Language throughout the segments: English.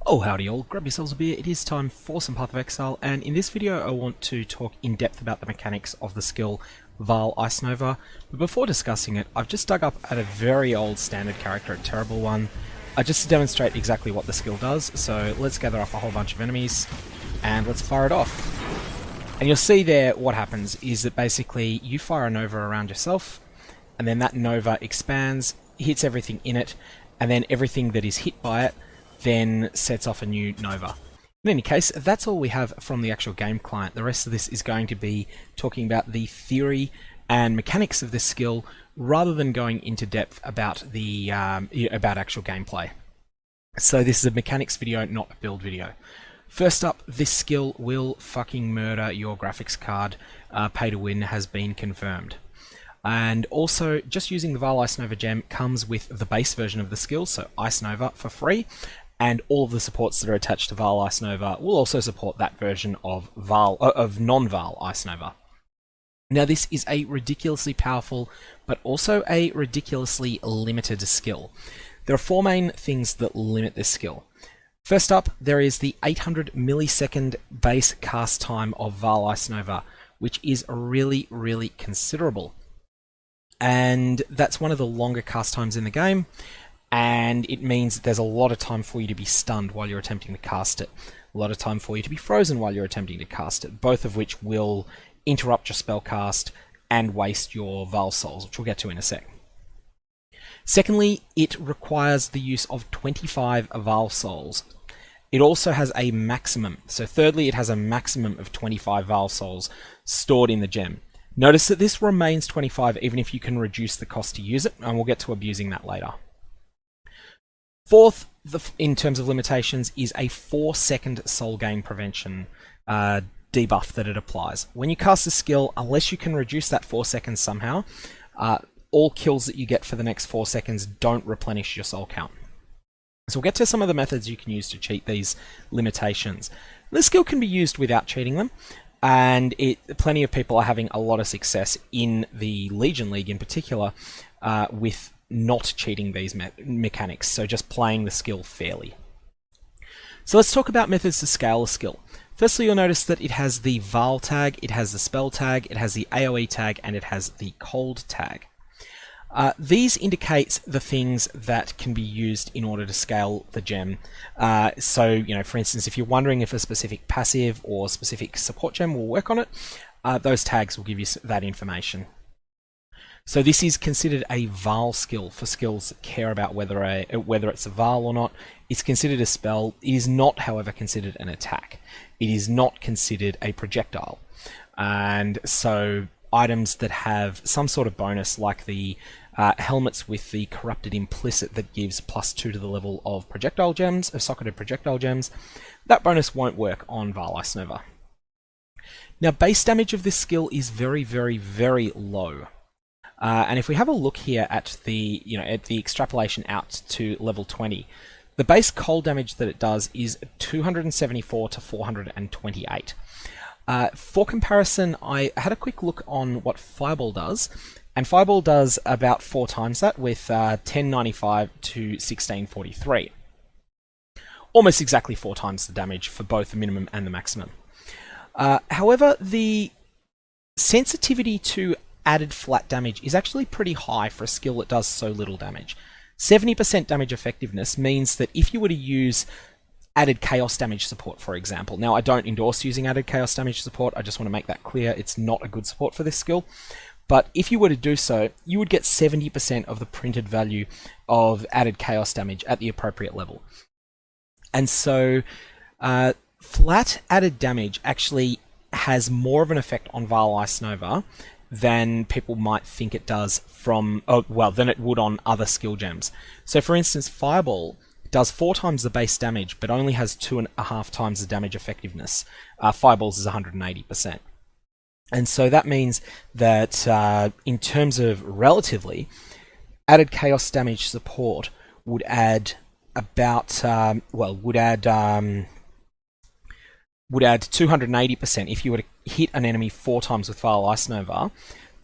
Oh howdy all, grab yourselves a beer, it is time for some Path of Exile, and in this video I want to talk in depth about the mechanics of the skill Vaal Ice Nova. But before discussing it, I've just dug up at a very old standard character, a terrible one, just to demonstrate exactly what the skill does. So let's gather up a whole bunch of enemies and let's fire it off. And you'll see there what happens is that basically you fire a Nova around yourself, and then that Nova expands, hits everything in it, and then everything that is hit by it then sets off a new Nova. In any case, that's all we have from the actual game client. The rest of this is going to be talking about the theory and mechanics of this skill rather than going into depth about the about actual gameplay. So this is a mechanics video, not a build video. First up, this skill will fucking murder your graphics card. Pay to win has been confirmed. And also, just using the Vaal Ice Nova gem comes with the base version of the skill, so Ice Nova for free, and all of the supports that are attached to Vaal Ice Nova will also support that version of non-Vaal Ice Nova. Now this is a ridiculously powerful, but also a ridiculously limited skill. There are four main things that limit this skill. First up, there is the 800 millisecond base cast time of Vaal Ice Nova, which is really, really considerable. And that's one of the longer cast times in the game, and it means that there's a lot of time for you to be stunned while you're attempting to cast it, a lot of time for you to be frozen while you're attempting to cast it, both of which will interrupt your spell cast and waste your Vaal souls, which we'll get to in a sec. Secondly, it requires the use of 25 Vaal souls. It also has a maximum, so thirdly it has a maximum of 25 Vaal souls stored in the gem. Notice that this remains 25 even if you can reduce the cost to use it, and we'll get to abusing that later. Fourth, in terms of limitations, is a 4-second soul gain prevention debuff that it applies. When you cast a skill, unless you can reduce that 4 seconds somehow, all kills that you get for the next 4 seconds don't replenish your soul count. So we'll get to some of the methods you can use to cheat these limitations. This skill can be used without cheating them, and plenty of people are having a lot of success in the Legion League in particular with not cheating these mechanics, so just playing the skill fairly. So let's talk about methods to scale a skill. Firstly, you'll notice that it has the Vaal tag, it has the spell tag, it has the AoE tag, and it has the cold tag. These indicate the things that can be used in order to scale the gem. So, you know, for instance, if you're wondering if a specific passive or specific support gem will work on it, those tags will give you that information. So this is considered a Vaal skill for skills that care about whether it's a Vaal or not. It's considered a spell. It is not, however, considered an attack. It is not considered a projectile. And so items that have some sort of bonus, like the helmets with the corrupted implicit that gives +2 to the level of projectile gems, of socketed projectile gems, that bonus won't work on Vaal Ice Nova. Now, base damage of this skill is very, very, very low. And if we have a look here at the extrapolation out to level 20, the base cold damage that it does is 274 to 428. For comparison, I had a quick look on what Fireball does, and Fireball does about 4 times that with 1095 to 1643. Almost exactly 4 times the damage for both the minimum and the maximum. However, the sensitivity to added flat damage is actually pretty high for a skill that does so little damage. 70% damage effectiveness means that if you were to use added chaos damage support, for example. Now, I don't endorse using added chaos damage support, I just want to make that clear, it's not a good support for this skill. But if you were to do so, you would get 70% of the printed value of added chaos damage at the appropriate level. And so, flat added damage actually has more of an effect on Vaal Ice Nova than people might think it does than it would on other skill gems. So for instance, Fireball does 4 times the base damage, but only has 2.5 times the damage effectiveness. Fireball's is 180%. And so that means that in terms of relatively, added chaos damage support would add about, would add 280% if you were to hit an enemy 4 times with Vaal Ice Nova.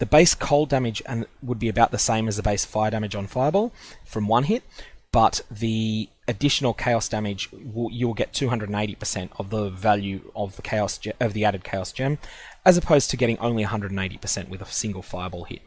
The base cold damage would be about the same as the base fire damage on Fireball from one hit, but the additional chaos damage, you'll get 280% of the value of the added chaos gem, as opposed to getting only 180% with a single fireball hit.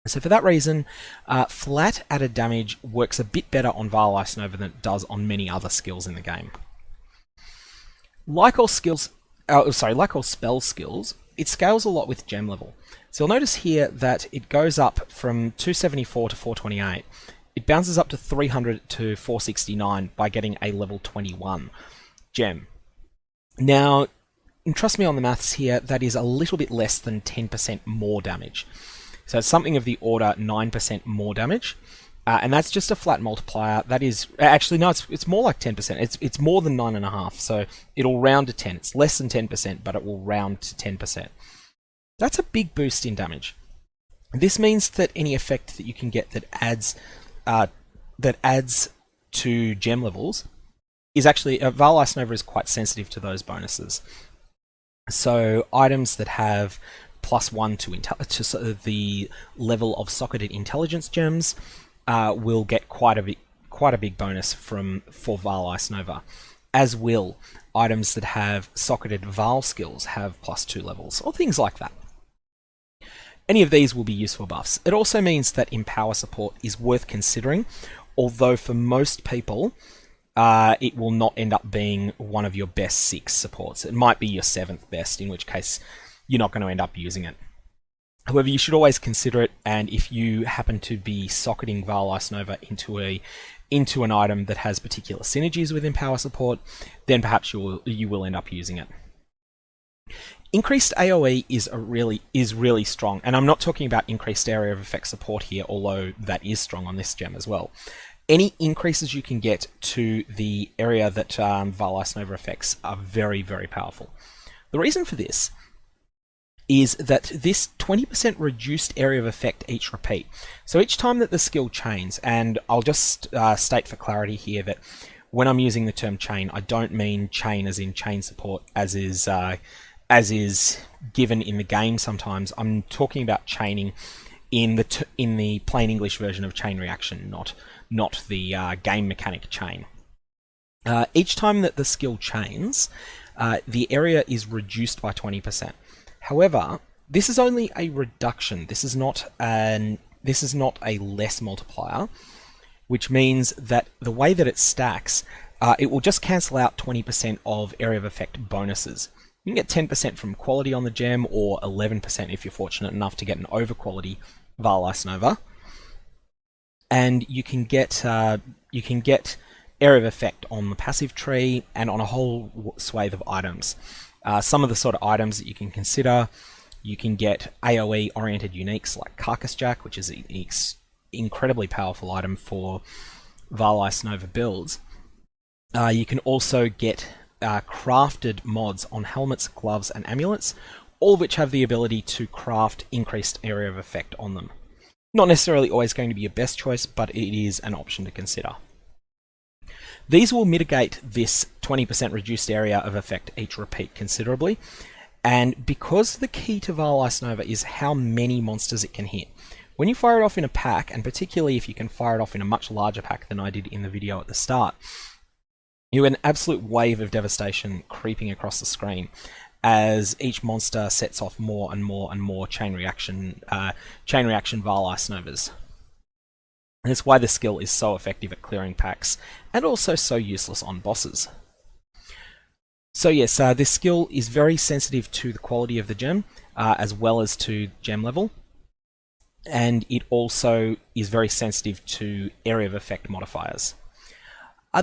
So for that reason, flat added damage works a bit better on Vaal Ice Nova than it does on many other skills in the game. Like all spell skills, it scales a lot with gem level. So you'll notice here that it goes up from 274 to 428. It bounces up to 300 to 469 by getting a level 21 gem. Now, and trust me on the maths here, that is a little bit less than 10% more damage. So it's something of the order 9% more damage. And that's just a flat multiplier. That is, actually no, it's more like 10%. It's more than 9.5, so it'll round to 10. It's less than 10%, but it will round to 10%. That's a big boost in damage. This means that any effect that you can get that adds to gem levels is actually, Vaal Ice Nova is quite sensitive to those bonuses. So items that have +1 to the level of socketed intelligence gems will get quite a big bonus for Vaal Ice Nova, as will items that have socketed Vaal skills have +2 levels, or things like that. Any of these will be useful buffs. It also means that Empower support is worth considering, although for most people it will not end up being one of your best 6 supports. It might be your 7th best, in which case you're not going to end up using it. However, you should always consider it, and if you happen to be socketing Vaal Ice Nova into an item that has particular synergies with Empower support, then perhaps you will end up using it. Increased AoE is really strong, and I'm not talking about increased area of effect support here, although that is strong on this gem as well. Any increases you can get to the area that Vaal Ice Nova affects are very, very powerful. The reason for this is that this 20% reduced area of effect each repeat. So each time that the skill chains, and I'll just state for clarity here that when I'm using the term chain, I don't mean chain as in chain support, as is given in the game sometimes. I'm talking about chaining in the plain English version of chain reaction, not the game mechanic chain. Each time that the skill chains, the area is reduced by 20%. However, this is only a reduction. This is not a less multiplier, which means that the way that it stacks, it will just cancel out 20% of area of effect bonuses. You can get 10% from quality on the gem, or 11% if you're fortunate enough to get an over quality Vaal Ice Nova. And you can get area of effect on the passive tree and on a whole swathe of items. Some of the sort of items that you can consider, you can get AoE oriented uniques like Carcass Jack, which is an incredibly powerful item for Vaal Ice Nova builds. You can also get crafted mods on helmets, gloves, and amulets, all of which have the ability to craft increased area of effect on them. Not necessarily always going to be your best choice, but it is an option to consider. These will mitigate this 20% reduced area of effect each repeat considerably, and because the key to Vaal Ice Nova is how many monsters it can hit, when you fire it off in a pack, and particularly if you can fire it off in a much larger pack than I did in the video at the start, you get an absolute wave of devastation creeping across the screen as each monster sets off more and more and more chain reaction Vaal Ice Novas. And that's why this skill is so effective at clearing packs, and also so useless on bosses. So yes, this skill is very sensitive to the quality of the gem, as well as to gem level, and it also is very sensitive to area of effect modifiers.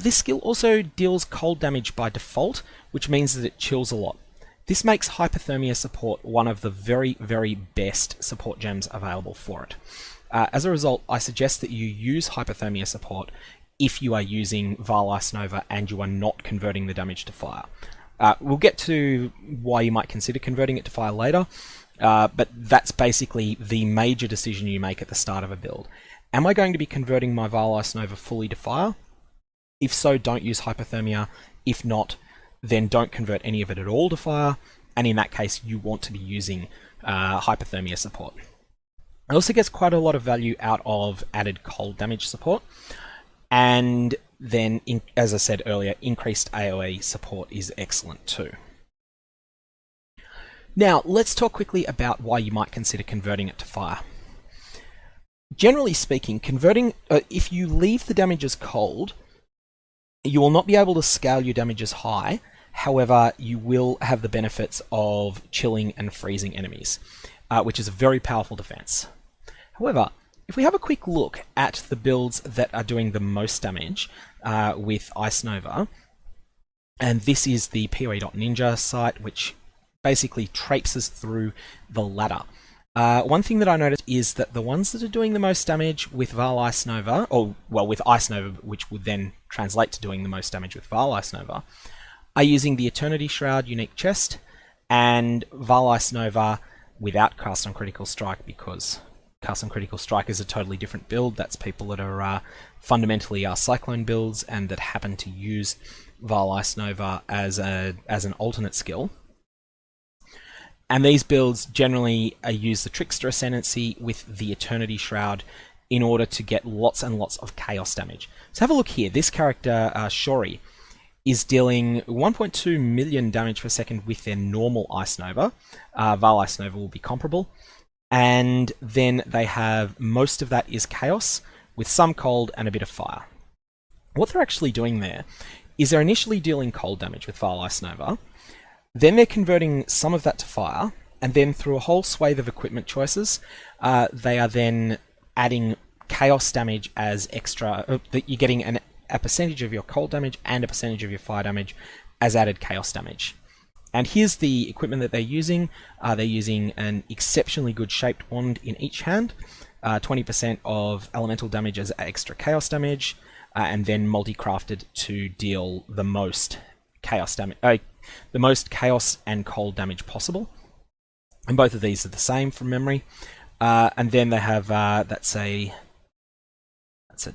This skill also deals cold damage by default, which means that it chills a lot. This makes hypothermia support one of the very, very best support gems available for it. As a result, I suggest that you use hypothermia support if you are using Vaal Ice Nova and you are not converting the damage to fire. We'll get to why you might consider converting it to fire later, but that's basically the major decision you make at the start of a build. Am I going to be converting my Vaal Ice Nova fully to fire? If so, don't use hypothermia. If not, then don't convert any of it at all to fire, and in that case you want to be using hypothermia support. It also gets quite a lot of value out of added cold damage support. And then, as I said earlier, increased AoE support is excellent too. Now, let's talk quickly about why you might consider converting it to fire. Generally speaking, if you leave the damage as cold, you will not be able to scale your damage as high. However, you will have the benefits of chilling and freezing enemies, which is a very powerful defense. However, if we have a quick look at the builds that are doing the most damage with Ice Nova, and this is the PoE.Ninja site, which basically traipses through the ladder. One thing that I noticed is that the ones that are doing the most damage with Vaal Ice Nova, with Ice Nova, which would then translate to doing the most damage with Vaal Ice Nova, are using the Eternity Shroud unique chest and Vaal Ice Nova without Cast on Critical Strike, because Cast on Critical Strike is a totally different build. That's people that are fundamentally Cyclone builds and that happen to use Vaal Ice Nova as an alternate skill. And these builds generally use the Trickster Ascendancy with the Eternity Shroud in order to get lots and lots of chaos damage. So have a look here. This character, Shori, is dealing 1.2 million damage per second with their normal Ice Nova. Vaal Ice Nova will be comparable. And then they have most of that is chaos, with some cold and a bit of fire. What they're actually doing there is they're initially dealing cold damage with Vaal Ice Nova. Then they're converting some of that to fire, and then through a whole swathe of equipment choices, they are then adding chaos damage as extra. You're getting a percentage of your cold damage and a percentage of your fire damage as added chaos damage. And here's the equipment that they're using. They're using an exceptionally good shaped wand in each hand, 20% of elemental damage as extra chaos damage, and then multi-crafted to deal the most chaos damage. The most chaos and cold damage possible, and both of these are the same from memory. And then they have that's a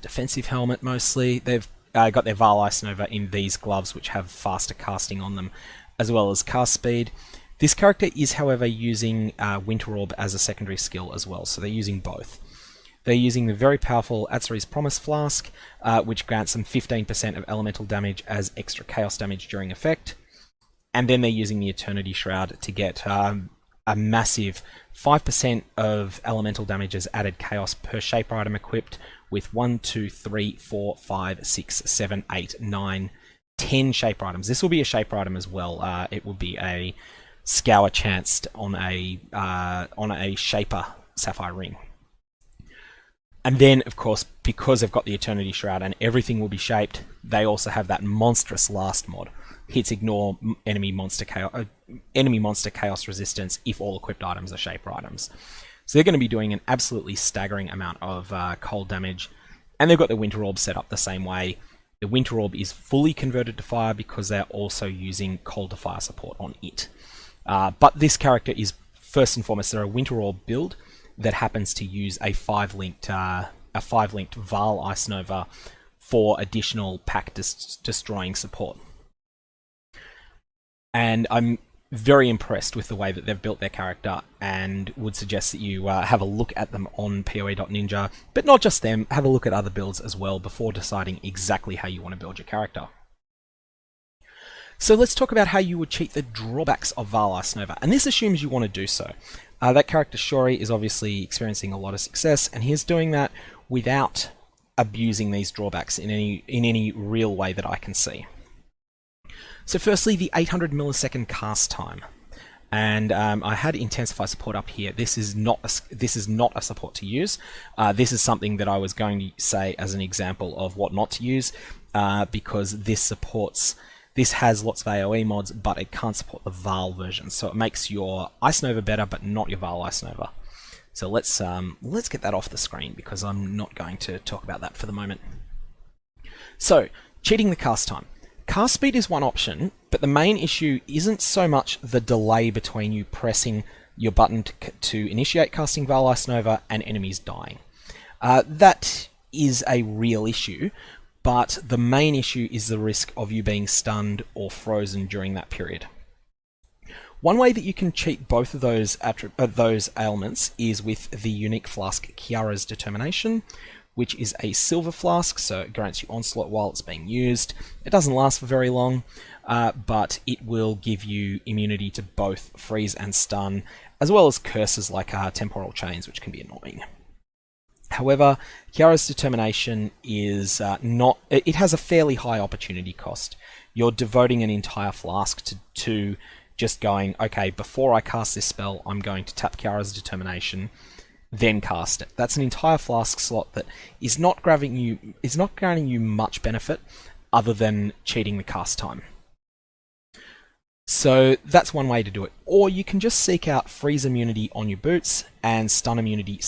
defensive helmet mostly. They've got their Vaal Ice Nova in these gloves, which have faster casting on them, as well as cast speed. This character is, however, using Winter Orb as a secondary skill as well, so they're using both. They're using the very powerful Atziri's Promise Flask, which grants them 15% of elemental damage as extra chaos damage during effect. And then they're using the Eternity Shroud to get a massive 5% of elemental damage as added chaos per shaper item equipped, with 1, 2, 3, 4, 5, 6, 7, 8, 9, 10 shaper items. This will be a shaper item as well. It will be a Scour chanced on a shaper Sapphire Ring. And then, of course, because they've got the Eternity Shroud and everything will be shaped, they also have that monstrous last mod. Hits ignore enemy monster chaos resistance if all equipped items are shaper items. So they're going to be doing an absolutely staggering amount of cold damage. And they've got the Winter Orb set up the same way. The Winter Orb is fully converted to fire because they're also using cold to fire support on it. But this character is, first and foremost, they're a Winter Orb build that happens to use a 5-linked Vaal Ice Nova for additional pack destroying support. And I'm very impressed with the way that they've built their character, and would suggest that you have a look at them on PoE.Ninja, but not just them, have a look at other builds as well before deciding exactly how you want to build your character. So let's talk about how you would cheat the drawbacks of Vaal Ice Nova, and this assumes you want to do so. That character Shori is obviously experiencing a lot of success, and he's doing that without abusing these drawbacks in any real way that I can see. So firstly, the 800 millisecond cast time, and I had Intensify support up here. This is not a support to use. This is something that I was going to say as an example of what not to use, because this has lots of AoE mods, but it can't support the Vaal version. So it makes your Ice Nova better, but not your Vaal Ice Nova. So let's get that off the screen, because I'm not going to talk about that for the moment. So cheating the cast time. Cast speed is one option, but the main issue isn't so much the delay between you pressing your button to initiate casting Vaal Ice Nova and enemies dying. That is a real issue, but the main issue is the risk of you being stunned or frozen during that period. One way that you can cheat both of those ailments is with the unique flask Kiara's Determination, which is a silver flask, so it grants you Onslaught while it's being used. It doesn't last for very long, but it will give you immunity to both freeze and stun, as well as curses like temporal chains, which can be annoying. However, Kiara's Determination is not... It has a fairly high opportunity cost. You're devoting an entire flask to just going, okay, before I cast this spell, I'm going to tap Kiara's Determination, then cast it. That's an entire flask slot that is not granting you much benefit other than cheating the cast time. So that's one way to do it. Or you can just seek out freeze immunity on your boots and stun immunity